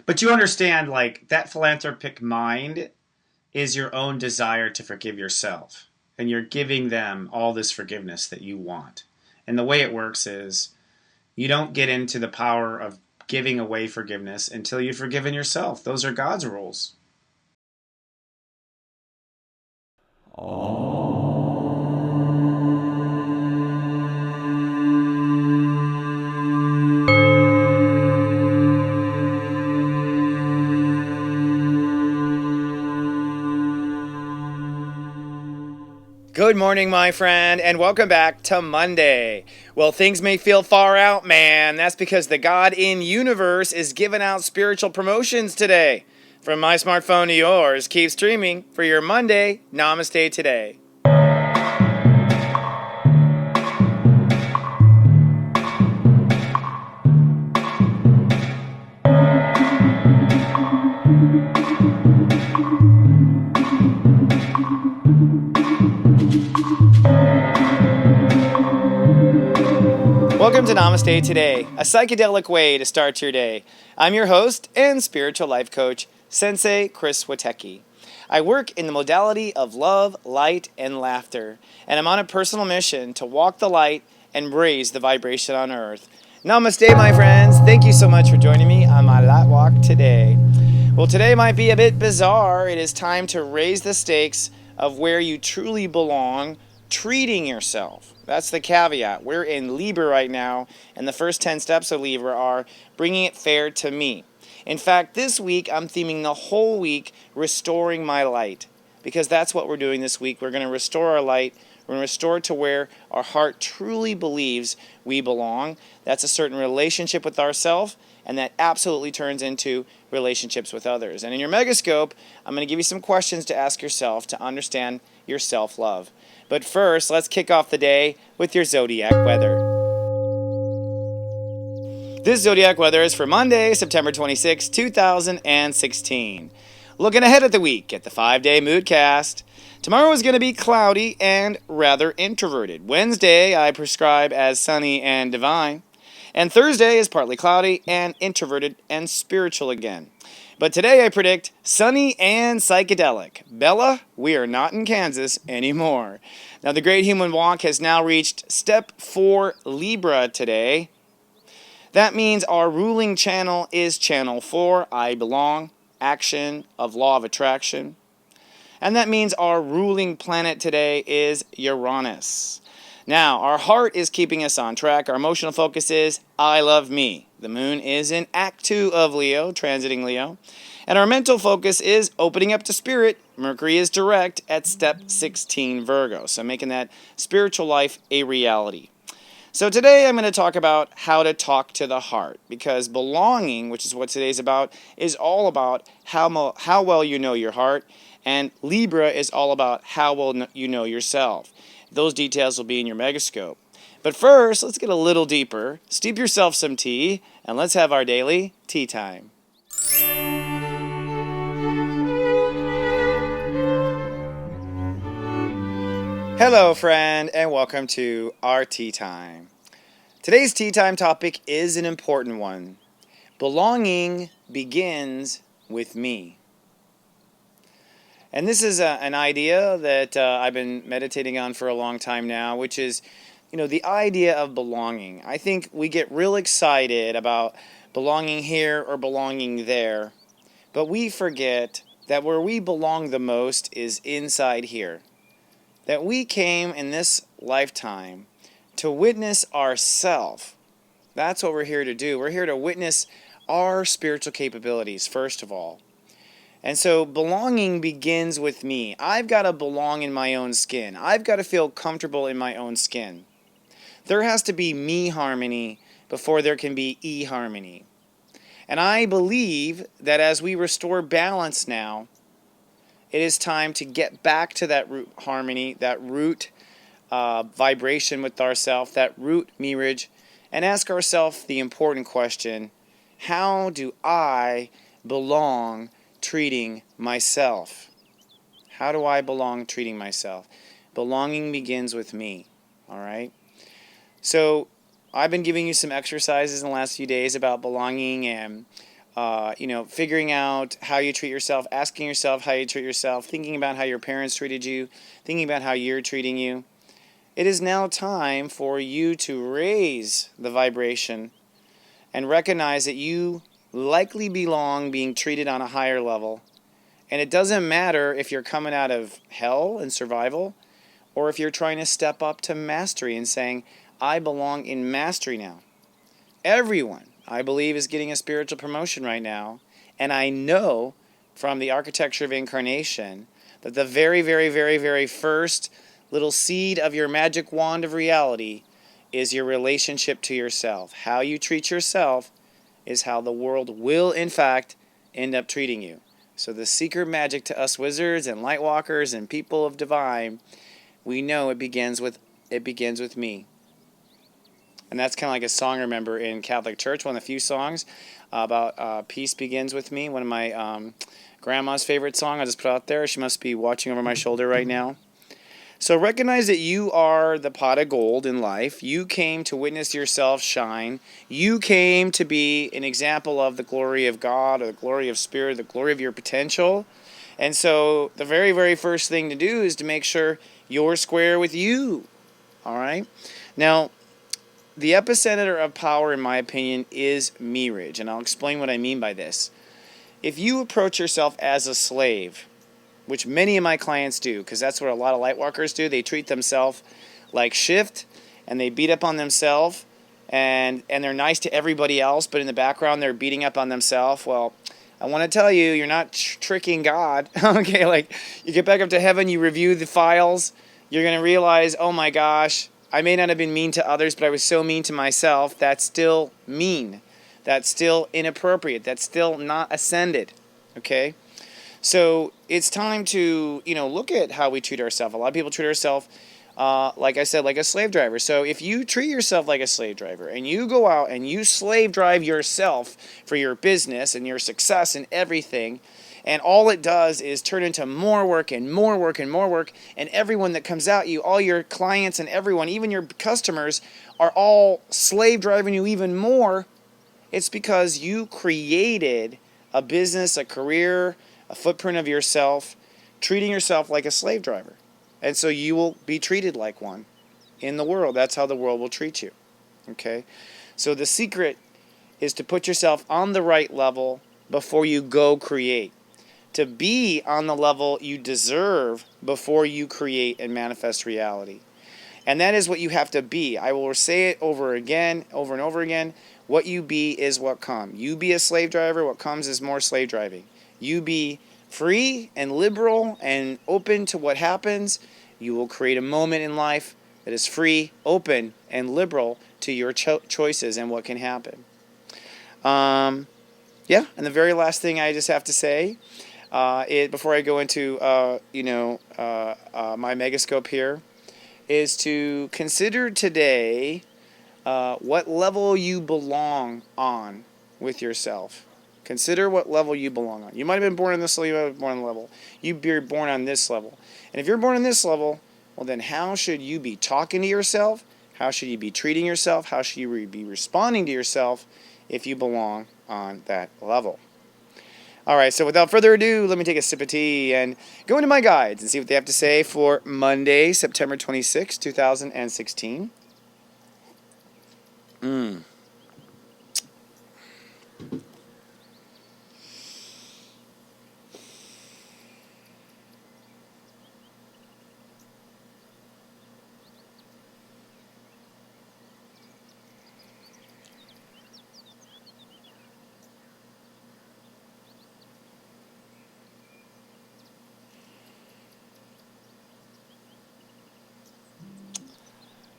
But you understand, like, that philanthropic mind is your own desire to forgive yourself. And you're giving them all this forgiveness that you want. And the way it works is you don't get into the power of giving away forgiveness until you've forgiven yourself. Those are God's rules. Good morning, my friend, and welcome back to Monday. Well, things may feel far out, man. That's because the God in universe is giving out spiritual promotions today. From my smartphone to yours, keep streaming for your Monday Namaste today. Welcome to Namaste Today, a psychedelic way to start your day. I'm your host and spiritual life coach, Sensei Chris Witecki. I work in the modality of love, light, and laughter, and I'm on a personal mission to walk the light and raise the vibration on earth. Namaste, my friends. Thank you so much for joining me on my light walk today. Well, today might be a bit bizarre. It is time to raise the stakes of where you truly belong, treating yourself. That's the caveat. We're in Libra right now, and the first 10 steps of Libra are bringing it fair to me. In fact, this week I'm theming the whole week restoring my light, because that's what we're doing this week. We're going to restore our light. We're going to restore it to where our heart truly believes we belong. That's a certain relationship with ourselves, and that absolutely turns into relationships with others. And in your Megascope, I'm going to give you some questions to ask yourself to understand your self-love. But first, let's kick off the day with your Zodiac Weather. This Zodiac Weather is for Monday, September 26, 2016. Looking ahead at the week at the 5-day Moodcast. Tomorrow is going to be cloudy and rather introverted. Wednesday, I prescribe as sunny and divine. And Thursday is partly cloudy and introverted and spiritual again. But today I predict sunny and psychedelic. Bella, we are not in Kansas anymore. Now the Great Human Walk has now reached step 4 Libra today. That means our ruling channel is channel 4, I belong, action of law of attraction. And that means our ruling planet today is Uranus. Now, our heart is keeping us on track. Our emotional focus is I love me. The moon is in Act 2 of Leo, transiting Leo. And our mental focus is opening up to spirit. Mercury is direct at step 16 Virgo. So making that spiritual life a reality. So today I'm going to talk about how to talk to the heart, because belonging, which is what today's about, is all about how well you know your heart, and Libra is all about how well you know yourself. Those details will be in your Megascope. But first, let's get a little deeper. Steep yourself some tea, and let's have our daily tea time. Hello, friend, and welcome to our tea time. Today's tea time topic is an important one. Belonging begins with me. And this is an idea that I've been meditating on for a long time now, which is, the idea of belonging. I think we get real excited about belonging here or belonging there, but we forget that where we belong the most is inside here. That we came in this lifetime to witness ourself. That's what we're here to do. We're here to witness our spiritual capabilities, first of all. And so belonging begins with me. I've got to belong in my own skin. I've got to feel comfortable in my own skin. There has to be me harmony before there can be e-harmony. And I believe that as we restore balance now, it is time to get back to that root harmony, that root vibration with ourself, that root mirage, and ask ourselves the important question, how do I belong treating myself? How do I belong treating myself? Belonging begins with me, all right? So I've been giving you some exercises in the last few days about belonging, and figuring out how you treat yourself, asking yourself how you treat yourself, thinking about how your parents treated you, thinking about how you're treating you. It is now time for you to raise the vibration and recognize that you likely belong being treated on a higher level. And it doesn't matter if you're coming out of hell and survival or if you're trying to step up to mastery and saying, I belong in mastery now. Everyone, I believe, is getting a spiritual promotion right now. And I know from the architecture of incarnation that the very, very, very, very first little seed of your magic wand of reality is your relationship to yourself. How you treat yourself is how the world will, in fact, end up treating you. So the secret magic to us wizards and light walkers and people of divine, we know it begins with me. And that's kind of like a song I remember in Catholic Church, one of the few songs about peace begins with me. One of my grandma's favorite song. I just put out there. She must be watching over my shoulder right now. So recognize that you are the pot of gold in life. You came to witness yourself shine. You came to be an example of the glory of God, or the glory of Spirit, the glory of your potential. And so the very, very first thing to do is to make sure you're square with you. All right? Now, the epicenter of power, in my opinion, is mirage. And I'll explain what I mean by this. If you approach yourself as a slave, which many of my clients do, because that's what a lot of lightworkers do. They treat themselves like shift, and they beat up on themselves, and they're nice to everybody else, but in the background they're beating up on themselves. Well, I want to tell you, you're not tricking God. Okay, like you get back up to heaven, you review the files, you're going to realize, oh my gosh, I may not have been mean to others, but I was so mean to myself. That's still mean. That's still inappropriate. That's still not ascended. Okay? So it's time to, look at how we treat ourselves. A lot of people treat ourselves, like I said, like a slave driver. So if you treat yourself like a slave driver and you go out and you slave drive yourself for your business and your success and everything, and all it does is turn into more work and more work and more work, and everyone that comes at you, all your clients and everyone, even your customers, are all slave driving you even more, it's because you created a business, a career, a footprint of yourself, treating yourself like a slave driver. And so you will be treated like one in the world. That's how the world will treat you. Okay? So the secret is to put yourself on the right level before you go create. To be on the level you deserve before you create and manifest reality. And that is what you have to be. I will say it over and over again. What you be is what comes. You be a slave driver, what comes is more slave driving. You be free and liberal and open to what happens. You will create a moment in life that is free, open, and liberal to your choices and what can happen. And the very last thing I just have to say, before I go into my megascope here, is to consider today what level you belong on with yourself. Consider what level you belong on. You might have been born on this level, you might have been born on the level. You'd be born on this level. And if you're born on this level, well then how should you be talking to yourself? How should you be treating yourself? How should you be responding to yourself if you belong on that level? Alright, so without further ado, let me take a sip of tea and go into my guides and see what they have to say for Monday, September 26, 2016.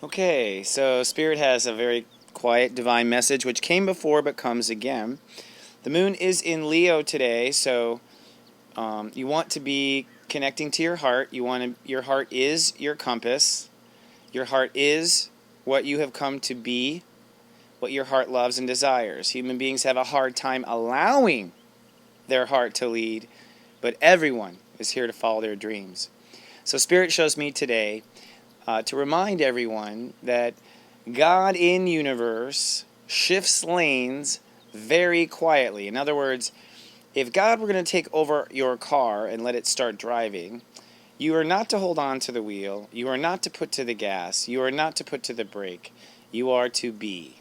Okay, so Spirit has a very quiet divine message which came before but comes again. The moon is in Leo today, so you want to be connecting to your heart. Your heart is your compass. Your heart is what you have come to be, what your heart loves and desires. Human beings have a hard time allowing their heart to lead, but everyone is here to follow their dreams. So Spirit shows me today to remind everyone that God in universe shifts lanes very quietly. In other words, if God were going to take over your car and let it start driving, you are not to hold on to the wheel. You are not to put to the gas. You are not to put to the brake. You are to be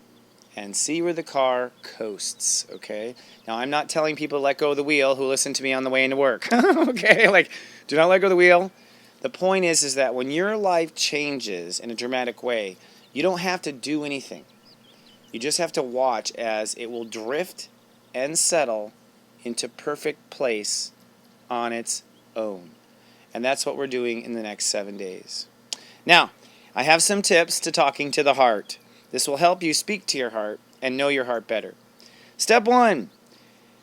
and see where the car coasts, okay? Now, I'm not telling people to let go of the wheel who listen to me on the way into work, okay? Like, do not let go of the wheel. The point is that when your life changes in a dramatic way, you don't have to do anything. You just have to watch as it will drift and settle into perfect place on its own. And that's what we're doing in the next 7 days. Now, I have some tips to talking to the heart. This will help you speak to your heart and know your heart better. Step 1,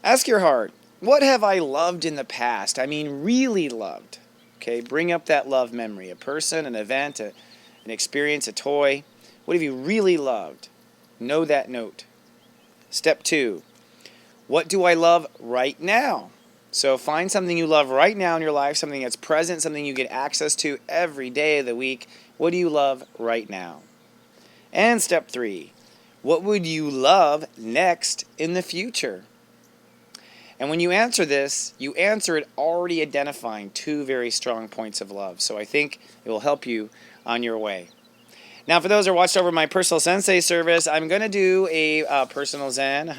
ask your heart, what have I loved in the past? I mean, really loved. Okay, bring up that love memory, a person, an event, an experience, a toy. What have you really loved? Know that note. Step 2, what do I love right now? So find something you love right now in your life, something that's present, something you get access to every day of the week. What do you love right now? And step 3, what would you love next in the future? And when you answer this, you answer it already identifying 2 very strong points of love. So I think it will help you on your way. Now, for those who watched over my personal Sensei service, I'm going to do a personal Zen,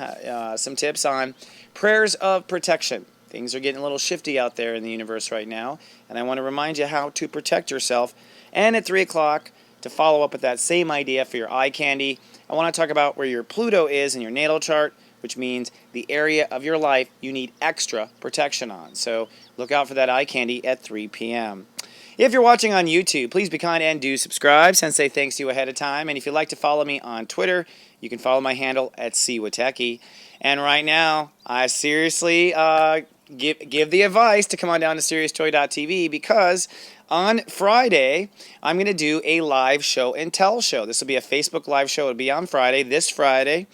some tips on prayers of protection. Things are getting a little shifty out there in the universe right now, and I want to remind you how to protect yourself. And at 3 o'clock, to follow up with that same idea for your eye candy, I want to talk about where your Pluto is in your natal chart, which means the area of your life you need extra protection on. So look out for that eye candy at 3 p.m. If you're watching on YouTube, please be kind and do subscribe. Sensei thanks you ahead of time. And if you'd like to follow me on Twitter, you can follow my handle at Siwateki. And right now, I seriously give the advice to come on down to SeriousToy.tv because on Friday, I'm going to do a live show and tell show. This will be a Facebook live show. It'll be on Friday, this Friday.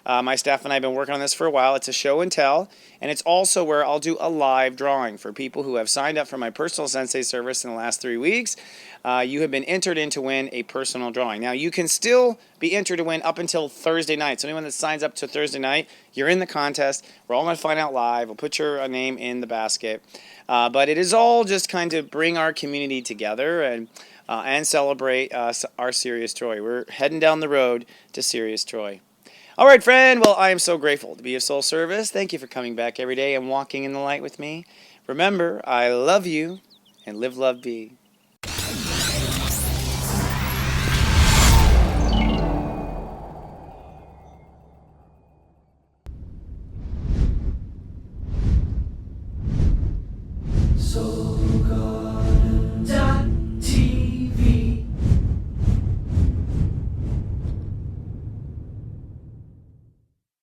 My staff and I have been working on this for a while. It's a show and tell, and it's also where I'll do a live drawing for people who have signed up for my personal Sensei service in the last 3 weeks. You have been entered in to win a personal drawing. Now, you can still be entered to win up until Thursday night. So anyone that signs up to Thursday night, you're in the contest. We're all going to find out live. We'll put your name in the basket. But it is all just kind of bring our community together and celebrate our Serious Troy. We're heading down the road to Serious Troy. All right, friend. Well, I am so grateful to be of soul service. Thank you for coming back every day and walking in the light with me. Remember, I love you, and live, love, be.